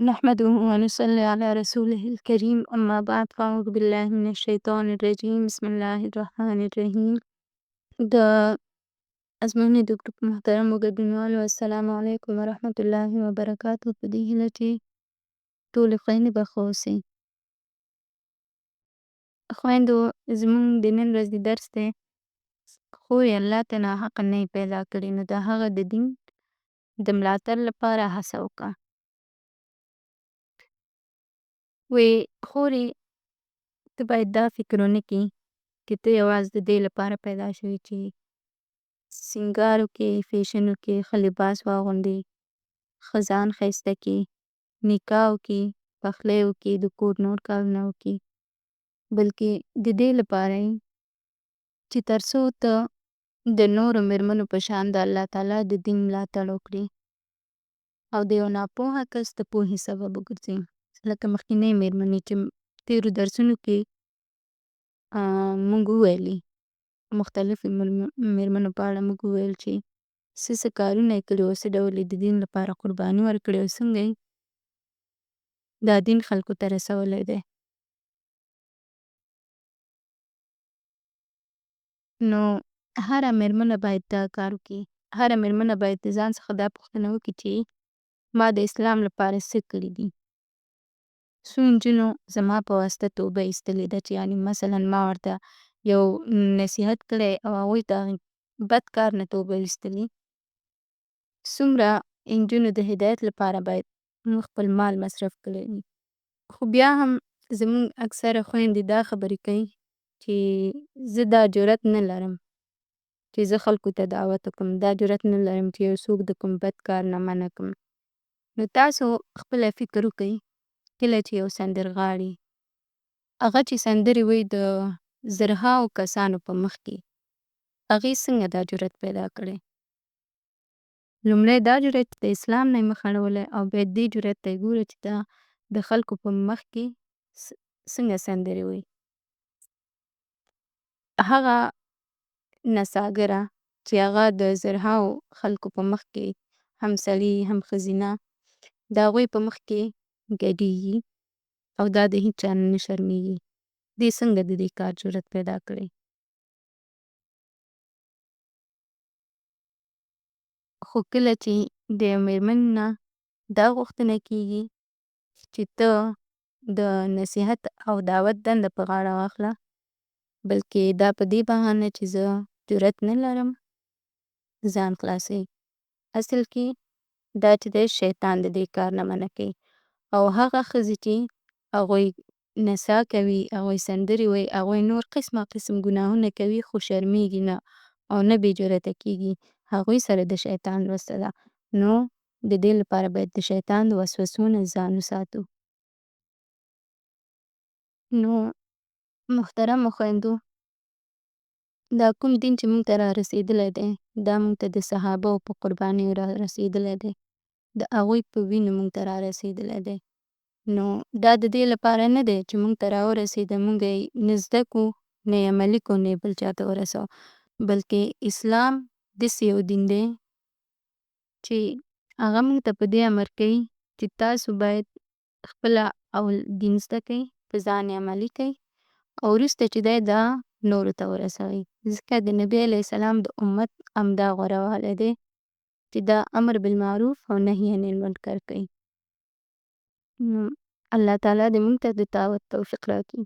نحمده ونصلي على رسوله الكريم، أما بعد فأعوذ بالله من الشيطان الرجيم. بسم الله الرحمن الرحيم. د ازمنې د ګروپ محترمو ګډونوالو السلام علیکم ورحمة الله وبرکاته. په دې هیله چې ټولې خویندې به ښه اوسئ. خویندو، زموږ د نن ورځې درس دی خورې الله ته ناحقه نه یې پیدا کړې، نو د هغه د دین د ملاتړ لپاره هڅه وکړه. وی خورې ته باید دا فکر ونه کړې چې ته یوازې د دې لپاره پیدا شوې چې سینګار وکړې، فیشن وکړې، ښه لباس واغوندې، ښه ځان ښایسته کړې، نکاح وکړې، پخلی وکړې، د کور نور کارونه وکړې، بلکې د دې لپاره یې چې تر څو ته د نورو مېرمنو په شان د الله تعالی د دین ملاتړ وکړې او د یو ناپوهه کس د پوهې سبب وګرځې. لکه مخکینۍ مېرمنې چې تېرو درسونو کې مونږ وویلي، مختلفو مېرمنو په اړه موږ وویل چې څه کارونه یې کړي او څه ډول یې د دین لپاره قرباني ورکړې او څنګه یې دا دین خلکو ته رسولی دی. نو هره مېرمنه باید دا کار وکړي. هره مېرمنه باید د ځان څخه دا پوښتنه وکړي چې ما د اسلام لپاره څه کړي دي. څو نجونو زما په واسطه توبه ایستلې ده، چې یعنې مثلا ما ورته یو نصیحت کړی او هغوی د هغې بد کار نه توبه ایستلې. څومره نجونو د هدایت لپاره باید موږ خپل مال مصرف کړی وي. خو بیا هم زموږ اکثره خویندې دا خبرې کوي چې زه دا جرئت نه لرم چې زه خلکو ته دعوت وکړم، دا جرئت نه لرم چې یو څوک د کوم بد کار نه منع کړم. نو تاسو خپله فکر وکړئ، کله چې یو سندرغاړي هغه چې سندرې وایي د زرهاوو کسانو په مخ کې، هغې څنګه دا جرئت پیدا کړی؟ لومړی دا جرئت د اسلام نه یې مخ اړولی او بیا دې جرئت ته یې ګوره چې دا د خلکو په مخ کې څنګه سندرې وایي. هغه نڅاګره چې هغه د زرهاوو خلکو په مخ کې هم سړي هم ښځینه د هغوی په مخ کې ګډېږي او دا د هېچ چا نه شرمېږي، دې څنګه د دې کار جرئت پیدا کړی؟ خو کله چې د یو مېرمن نه دا غوښتنه کېږي چې ته د نصیحت او دعوت دنده په غاړه واخله، بلکې دا په دې بهانه چې زه جرئت نه لرم، ځان خلاصوي. اصل کې دا چې دی شیطان د دې کار نه منع کوي او هغه ښځې چې هغوی نڅا کوي، هغوی سندرې وایي، هغوی نور قسمه قسم ګناهونه کوي خو شرمېږي نه او نه بې جرأته کېږي، هغوی سره د شیطان مرسته ده. نو د دې لپاره باید د شیطان د وسوسو نه ځان وساتو. نو محترمو خویندو، دا کوم دین چې موږ ته را رسېدلی دی، دا موږ ته د صحابهو په قربانیو را رسېدلی دی، د هغوی په وینو موږ ته را رسېدلی دی. نو دا د دې لپاره نه دی چې موږ ته راورسېده، موږ یې نه زده کړو، نه یې عملي کړو، نه یې بل چا ته ورسوو، بلکې اسلام داسې یو دین دی چې هغه موږ ته په دې امر کوي چې تاسو باید خپله اول دین زده کړئ، په ځان یې عملي کړئ او وروسته چې دی دا نورو ته ورسوئ. ځکه د نبي علیه السلام د امت همدا غوره والی دی چې دا امر بالمعروف او نهي عن المنکر کوي. الله تعالی دې موږ ته د دعوت توفیق راکړي.